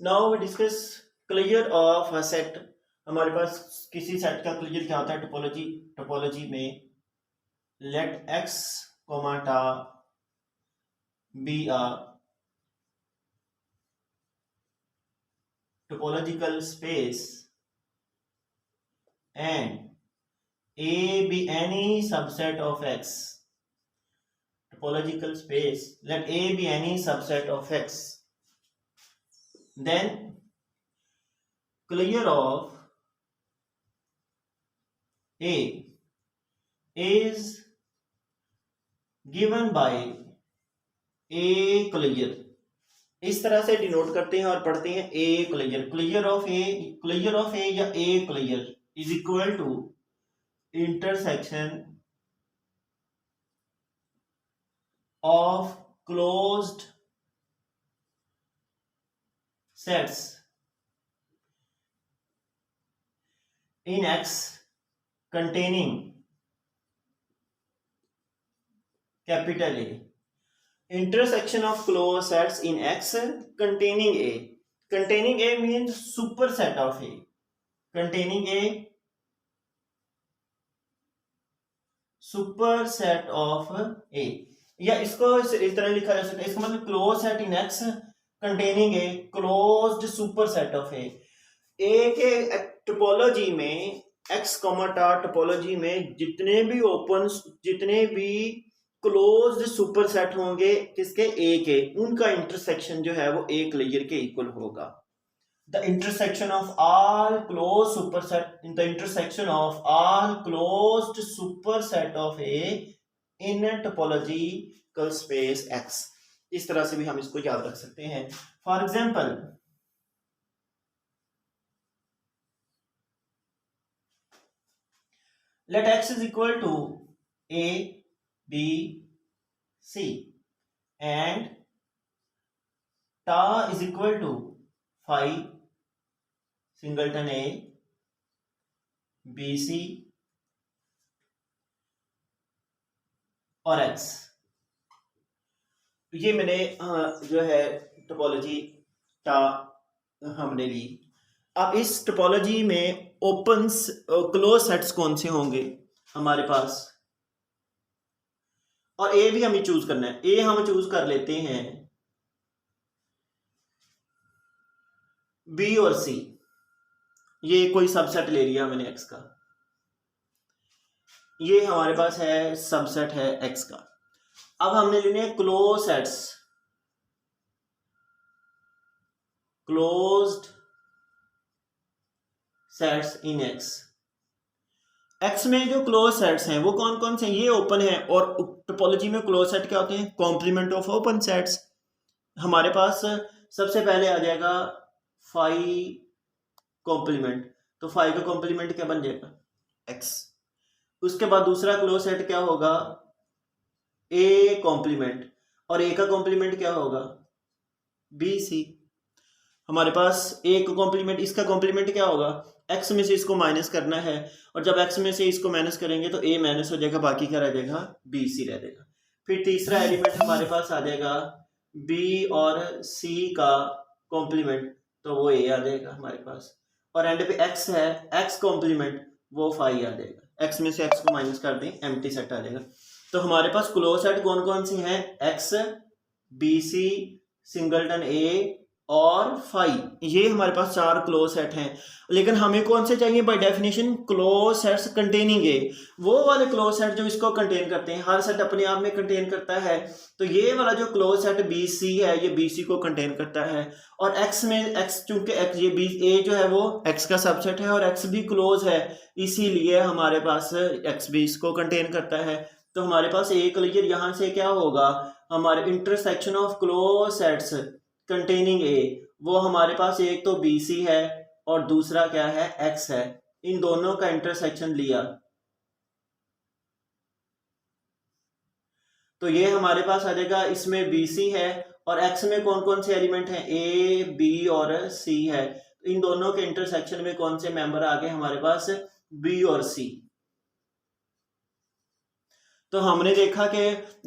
Now we discuss clear of a set. हमारे पास किसी सेट का क्लियर क्या होता है टोपोलॉजी में let X comma tau be a topological space and A be any subset of X. Topological space, let A be any subset of X. Then clear of A is given by A clear. इस तरह से denote करते हैं और पढ़ते हैं ए clear of A या A closure is equal to intersection of closed sets in X containing capital A. Intersection of closed sets in X containing A. Containing A means superset of A. Containing A superset of A. या इसको इस तरह लिखा जा सकता है, इसका मतलब close set in X containing A closed superset of A. A के टोपोलॉजी में एक्स कॉमाटा टोपोलॉजी में जितने भी क्लोज्ड सुपरसेट होंगे किसके ए के, उनका इंटरसेक्शन जो है वो ए क्लियर के इक्वल होगा। The intersection of all close superset in the intersection of all closed superset of A in topological space x. इस तरह से भी हम इसको याद रख सकते हैं। For example let x is equal to a b c and tau is equal to phi singleton a b c और x। ये मैंने जो है टोपोलॉजी टा हमने ली। अब इस टोपोलॉजी में ओपन क्लोज सेट्स कौन से होंगे हमारे पास, और ए भी हमें चूज करना है। ए हम चूज कर लेते हैं बी और सी, ये कोई सबसेट ले लिया मैंने एक्स का, ये हमारे पास है सबसेट है एक्स का। अब हमने लेने close sets, closed sets in x. X में जो क्लोज सेट्स हैं वो कौन कौन से हैं, ये ओपन है। और टोपोलॉजी में क्लोज सेट क्या होते हैं, कॉम्प्लीमेंट ऑफ ओपन सेट्स। हमारे पास सबसे पहले आ जाएगा फाई कॉम्प्लीमेंट, तो फाई का कॉम्प्लीमेंट क्या बन जाएगा, एक्स। उसके बाद दूसरा क्लोज सेट क्या होगा, ए कॉम्प्लीमेंट, और ए का कॉम्प्लीमेंट क्या होगा, बी सी। हमारे पास ए का कॉम्प्लीमेंट, इसका कॉम्प्लीमेंट क्या होगा, एक्स में से इसको माइनस करना है, और जब एक्स में से इसको माइनस करेंगे तो ए माइनस हो जाएगा, बाकी क्या रह जाएगा, बी सी रह जाएगा। फिर तीसरा एलिमेंट हमारे पास आ जाएगा बी और सी का कॉम्प्लीमेंट, तो वो ए आ जाएगा हमारे पास। और एंड पे एक्स है, एक्स कॉम्प्लीमेंट वो फाई आ जाएगा। एक्स में से एक्स को माइनस कर दें, एम्प्टी सेट आ जाएगा। तो हमारे पास क्लोज सेट कौन कौन से हैं, एक्स, बी सी, सिंगलटन ए और फाई, ये हमारे पास चार क्लोज सेट हैं। लेकिन हमें कौन से चाहिए, by definition close sets containing ए, वो वाले क्लोज सेट जो इसको कंटेन करते हैं। हर सेट अपने आप में कंटेन करता है, तो ये वाला जो क्लोज सेट बी सी है ये बी सी को कंटेन करता है। और एक्स में एक्स, चूंकि एक्स ये बी ए जो है वो एक्स का सबसेट है और एक्स भी क्लोज है, इसीलिए हमारे पास एक्स भी इसको कंटेन करता है। तो हमारे पास ए क्लियर यहाँ से क्या होगा, हमारे intersection of close sets containing ए, वो हमारे पास एक तो बी सी है और दूसरा क्या है, एक्स है। इन दोनों का इंटरसेक्शन लिया तो ये हमारे पास आ जाएगा, इसमें बी सी है और एक्स में कौन कौन से एलिमेंट हैं, ए बी और सी है। इन दोनों के इंटरसेक्शन में कौन से मेंबर आ गए हमारे पास, बी और सी। तो हमने देखा कि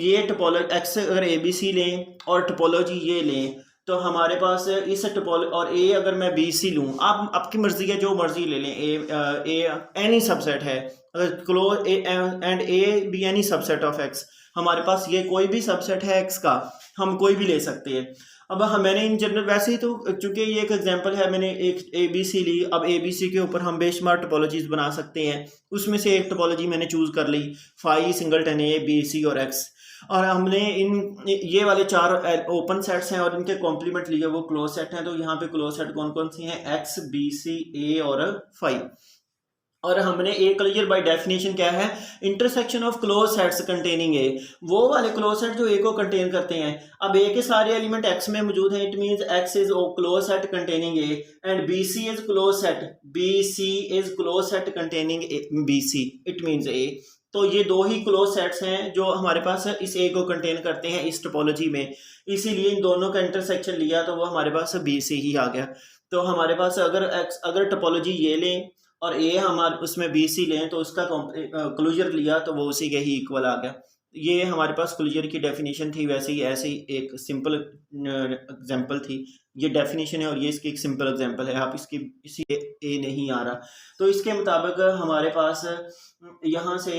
ये टोपोलॉजी एक्स अगर ए बी सी लें और टोपोलॉजी ये लें, तो हमारे पास इस टोपोल और ए अगर मैं बी सी लूँ, आप आपकी मर्जी है, जो मर्जी ले लें, ए एनी सबसेट है, अगर close A and A be any subset of x, हमारे पास ये कोई भी सबसेट है एक्स का, हम कोई भी ले सकते हैं। अब मैंने इन जनरल वैसे ही तो, चूंकि ये एक एग्जांपल है, मैंने एक ए बी सी ली, अब ए बी सी के ऊपर हम बेशुमार टोपोलॉजीज बना सकते हैं, उसमें से एक टोपोलॉजी मैंने चूज कर ली, phi singleton A B C और एक्स, और हमने ये वाले 4 ओपन सेट्स हैं और इनके कॉम्प्लीमेंट लिए वो क्लोज सेट हैं। तो यहाँ पे क्लोज सेट कौन कौन सी हैं, एक्स बी सी ए और फाई। और हमने ए क्लियर बाय डेफिनेशन क्या है, intersection of close sets containing ए, वो वाले क्लोज सेट जो ए को कंटेन करते हैं। अब ए के सारे एलिमेंट एक्स में मौजूद हैं, it means X is close set containing A, and B C is close set, B C is close set containing B C, it means A. तो ये 2 ही क्लोज सेट्स हैं जो हमारे पास इस ए को कंटेन करते हैं इस टोपोलॉजी में, इसीलिए इन दोनों का इंटरसेक्शन लिया तो वो हमारे पास बी सी ही आ गया। तो हमारे पास अगर टोपोलॉजी ये लें और ए हमारे उसमें बी सी लें तो उसका क्लोजर लिया तो वो उसी के ही इक्वल आ गया। ये हमारे पास क्लोजर की डेफिनेशन थी, वैसे ही ऐसे ही एक सिंपल एग्जांपल थी, ये डेफिनेशन है और ये इसकी एक सिंपल एग्जांपल है। आप इसकी इसी ए नहीं आ रहा, तो इसके मुताबिक हमारे पास यहाँ से,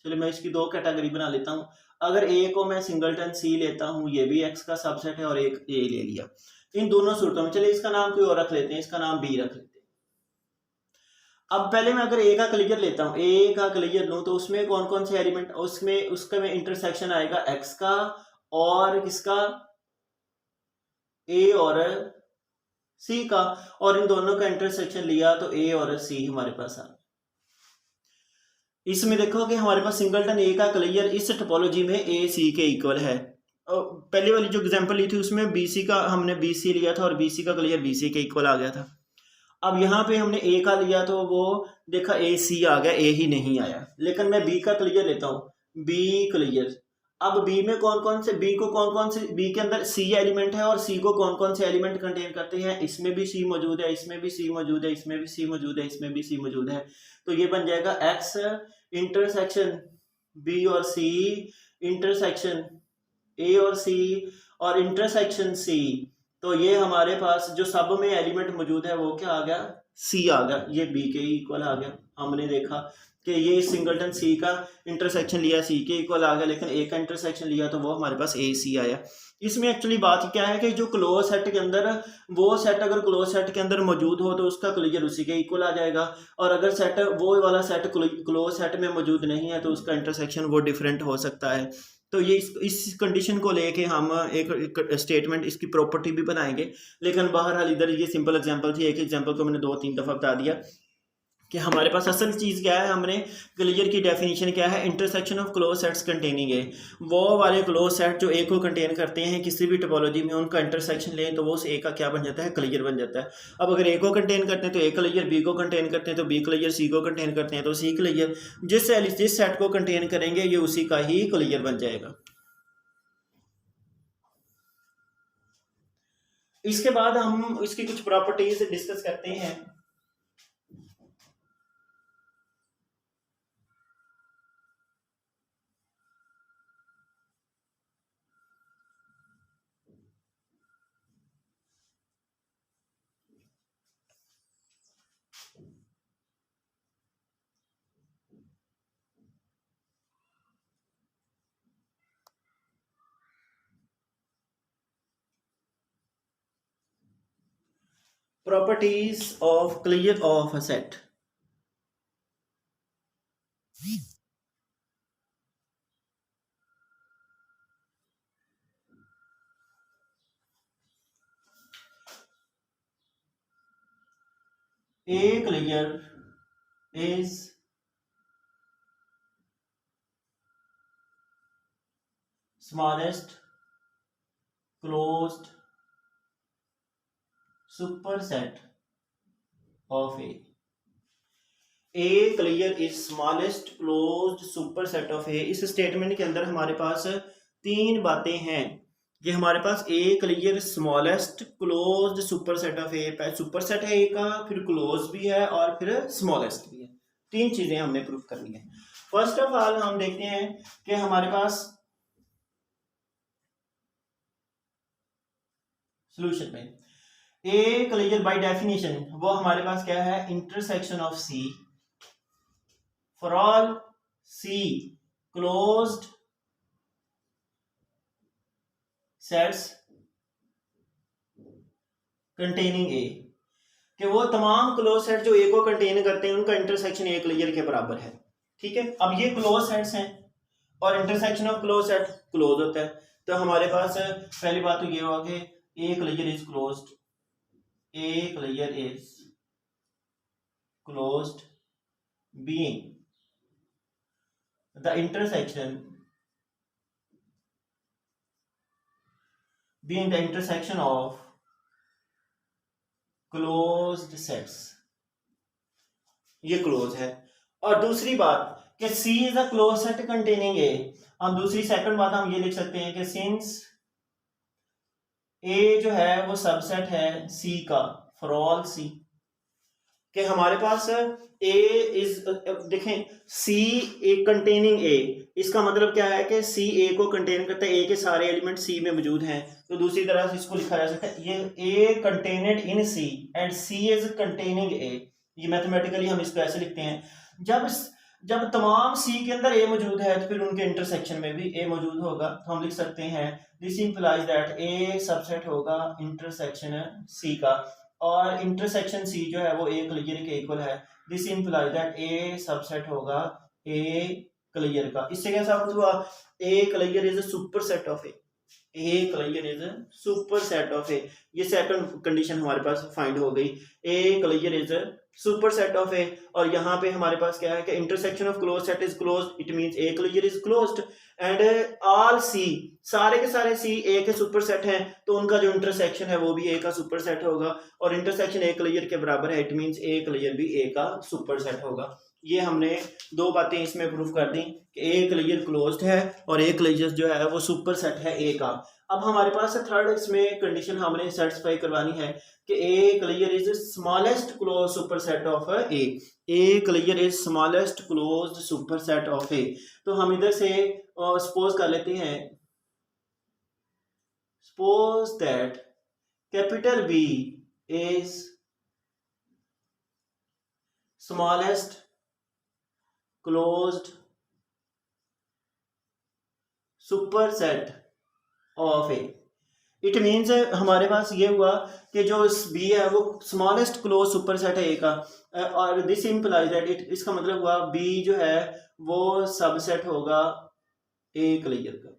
चलिए मैं इसकी 2 कैटेगरी बना लेता हूँ। अगर ए को मैं सिंगलटन सी लेता हूँ, ये भी एक्स का सबसेट है, और एक ए ले लिया, इन दोनों सूरतों में, चलिए इसका नाम कोई और रख लेते हैं, इसका नाम बी रख लेते हैं। अब पहले मैं अगर ए का क्लियर लेता हूँ, ए का क्लियर लूँ, तो उसमें कौन कौन से एलिमेंट, उसमें उसका में इंटरसेक्शन आएगा एक्स का और किसका, ए और सी का, और इन दोनों का इंटरसेक्शन लिया तो ए और सी हमारे पास आ। इसमें देखो कि हमारे पास सिंगलटन ए का क्लियर इस टोपोलॉजी में ए सी के इक्वल है। पहले वाली जो एग्जांपल ली थी उसमें बी सी का हमने बी सी लिया था और बी सी का क्लियर बी सी के इक्वल आ गया था। अब यहाँ पे हमने ए का लिया तो वो देखा ए सी आ गया, ए ही नहीं आया। लेकिन मैं बी का क्लियर लेता हूँ, बी क्लियर, अब बी में कौन कौन से, बी को कौन कौन से, बी के अंदर सी एलिमेंट है और सी को कौन कौन से एलिमेंट कंटेन करते हैं, इसमें भी सी मौजूद है, इसमें भी सी मौजूद है, इसमें भी सी मौजूद है, इसमें भी सी मौजूद है। तो ये बन जाएगा एक्स इंटरसेक्शन बी और सी, इंटरसेक्शन ए और सी, और इंटरसेक्शन सी। तो ये हमारे पास जो सब में एलिमेंट मौजूद है वो क्या आ गया, सी आ गया, ये बी के इक्वल आ गया। हमने देखा कि ये सिंगलटन सी का इंटरसेक्शन लिया सी के इक्वल आ गया, लेकिन ए का इंटरसेक्शन लिया तो वो हमारे पास ए सी आया। इसमें एक्चुअली बात क्या है कि जो क्लोज सेट के अंदर, वो सेट अगर क्लोज सेट के अंदर मौजूद हो तो उसका क्लोजर उसी के इक्वल आ जाएगा, और अगर सेट वो वाला सेट क्लोज सेट में मौजूद नहीं है तो उसका इंटरसेक्शन वो डिफरेंट हो सकता है। तो ये इस कंडीशन को लेके हम एक स्टेटमेंट, इसकी प्रॉपर्टी भी बनाएंगे। लेकिन बहरहाल इधर ये सिंपल एग्जांपल थी, एक एग्जांपल को मैंने 2-3 दफ़ा बता दिया कि हमारे पास असल चीज़ क्या है, हमने क्लियर की डेफिनेशन क्या है, intersection of close sets containing ए, वो वाले क्लोज सेट जो ए को कंटेन करते हैं किसी भी टोपोलॉजी में, उनका इंटरसेक्शन लें तो वो उस ए का क्या बन जाता है, क्लियर बन जाता है। अब अगर ए को कंटेन करते हैं तो ए क्लियर, बी को कंटेन करते हैं तो बी क्लियर, सी को कंटेन करते हैं तो सी क्लियर, जिस सेट को कंटेन करेंगे ये उसी का ही क्लियर बन जाएगा। इसके बाद हम इसकी कुछ प्रॉपर्टीज डिस्कस करते हैं। Properties of clear of a set. A clear is smallest closed superset of A. A clear is smallest closed superset of A। इस स्टेटमेंट के अंदर हमारे पास 3 बातें हैं कि हमारे पास A closure smallest closed superset of A, superset है ए का, फिर क्लोज भी है और फिर स्मॉलेस्ट भी है। 3 चीजें हमने प्रूफ करनी है। फर्स्ट ऑफ ऑल हम देखते हैं कि हमारे पास सोल्यूशन में ए क्लियर बाय डेफिनेशन वो हमारे पास क्या है, intersection of C for all C closed sets containing A, कि वो तमाम क्लोज सेट जो ए को कंटेन करते हैं उनका इंटरसेक्शन ए क्लियर के बराबर है। ठीक है, अब ये क्लोज सेट्स हैं और intersection of close set close होता है, तो हमारे पास पहली बात तो ये हुआ कि A closure is closed, A closure is closed being the intersection of closed sets, ये क्लोज है। और दूसरी बात कि C is a close set containing A, और दूसरी सेकंड बात हम ये लिख सकते हैं कि सिंस A जो है वो सबसेट है C का फॉर ऑल C, कि हमारे पास A इज, देखें C ए कंटेनिंग A, इसका मतलब क्या है कि C A को कंटेन करता है, A के सारे एलिमेंट C में मौजूद हैं, तो दूसरी तरह से इसको लिखा जा सकता है ये A contained in C and C is containing A। ये मैथमेटिकली हम इसको ऐसे लिखते हैं, जब तमाम C के अंदर A मौजूद है तो फिर उनके इंटरसेक्शन में भी A मौजूद होगा, तो हम लिख सकते हैं this implies that A subset होगा इंटरसेक्शन C का, और इंटरसेक्शन C जो है वो A क्लियर के इक्वल है, this implies that A subset होगा A क्लियर का। इससे क्या साबित हुआ, A clear is a superset of A clear is superset of A, ये सेकंड कंडीशन हमारे पास फाइंड हो गई, A clear is superset of A। और यहाँ पे हमारे पास क्या है कि intersection of close set is closed, it means A clear is closed end all C, सारे के सारे C A के सुपरसेट हैं, तो उनका जो इंटरसेक्शन है वो भी A का सुपरसेट होगा, और इंटरसेक्शन A क्लियर के बराबर है, इट मींस A क्लियर भी A का सुपरसेट होगा। ये हमने दो बातें इसमें प्रूफ कर दी कि A क्लियर क्लोज्ड है और A क्लियर जो है वो सुपरसेट है A का। अब हमारे पास थर्ड इसमें कंडीशन हमने सेटिस्फाई करवानी है कि A clear is smallest close superset of A clear is smallest closed superset of A। तो हम इधर से सपोज कर लेते हैं, suppose that capital B is smallest closed superset of A। It means हमारे पास ये हुआ कि जो B है वो स्मॉलेस्ट क्लोज सुपरसेट है A का, और दिस इंप्लाइज दैट इट, इसका मतलब हुआ B जो है वो सबसेट होगा A क्लियर का,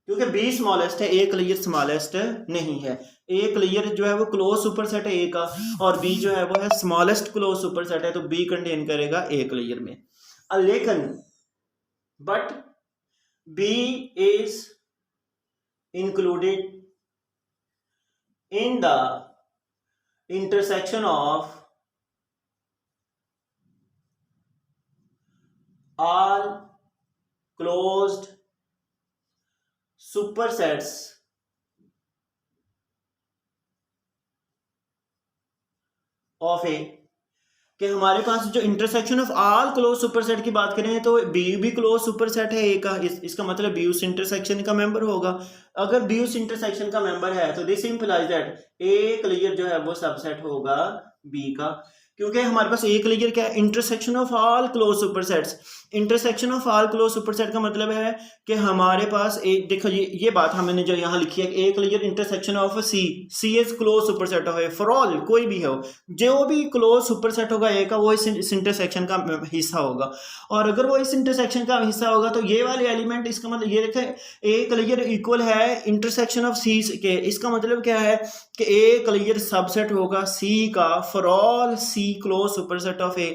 क्योंकि B स्मॉलेस्ट है, A क्लियर स्मॉलेस्ट नहीं है। A क्लियर जो है वो क्लोज सुपरसेट है A का, और B जो है वो है स्मॉलेस्ट क्लोज सुपरसेट है, तो B कंटेन करेगा A क्लियर में। लेकिन but B is included in the intersection of all closed supersets of A, कि हमारे पास जो intersection of all close superset की बात करें तो बी भी क्लोज सुपरसेट है ए का, इसका मतलब बी उस इंटरसेक्शन का मेंबर होगा। अगर बी उस इंटरसेक्शन का मेंबर है तो this implies that A clear जो है वो सबसेट होगा बी का, क्योंकि हमारे पास ए क्लियर क्या है, intersection of all close supersets. Intersection of all close superset का मतलब है कि हमारे पास एक, देखो ये बात हमने जो यहाँ लिखी है कि A closure intersection of C is close superset of A for all, कोई भी हो, जो भी क्लोज सुपरसेट होगा ए का वो इस इंटरसेक्शन का हिस्सा होगा, और अगर वो इस इंटरसेक्शन का हिस्सा होगा तो ये वाले एलिमेंट, इसका मतलब ये देखें ए क्लियर इक्वल है इंटरसेक्शन ऑफ सी के, इसका मतलब क्या है कि ए क्लियर सबसेट होगा सी का for all C close superset of A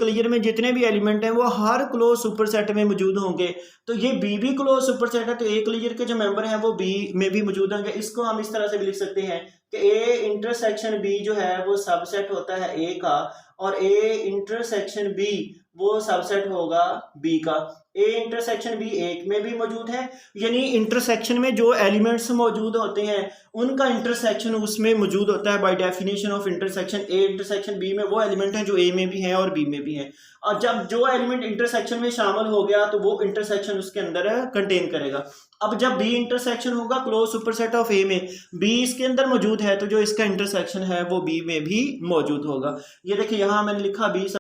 clear में जितने भी एलिमेंट हैं वो हर क्लोज सुपरसेट में मौजूद होंगे, तो ये बी भी क्लोज सुपरसेट है, तो ए क्लियर के जो मेंबर हैं वो बी में भी मौजूद होंगे। इसको हम इस तरह से भी लिख सकते हैं कि ए इंटरसेक्शन बी जो है वो सबसेट होता है ए का, और ए इंटरसेक्शन बी वो सबसेट होगा बी का। ए इंटरसेक्शन बी एक में भी मौजूद है, यानी इंटरसेक्शन में जो एलिमेंट्स मौजूद होते हैं उनका इंटरसेक्शन उसमें मौजूद होता है। By definition of intersection A intersection B में वो एलिमेंट हैं जो ए में भी हैं और बी में भी हैं। और जब जो एलिमेंट इंटरसेक्शन में शामिल हो गया तो वो इंटरसेक्शन उसके अंदर कंटेन करेगा। अब जब बी इंटरसेक्शन होगा क्लोज सुपरसेट ऑफ ए में, बी इसके अंदर मौजूद है तो जो इसका इंटरसेक्शन है वो बी में भी मौजूद होगा। ये देखिए यहाँ मैंने लिखा बी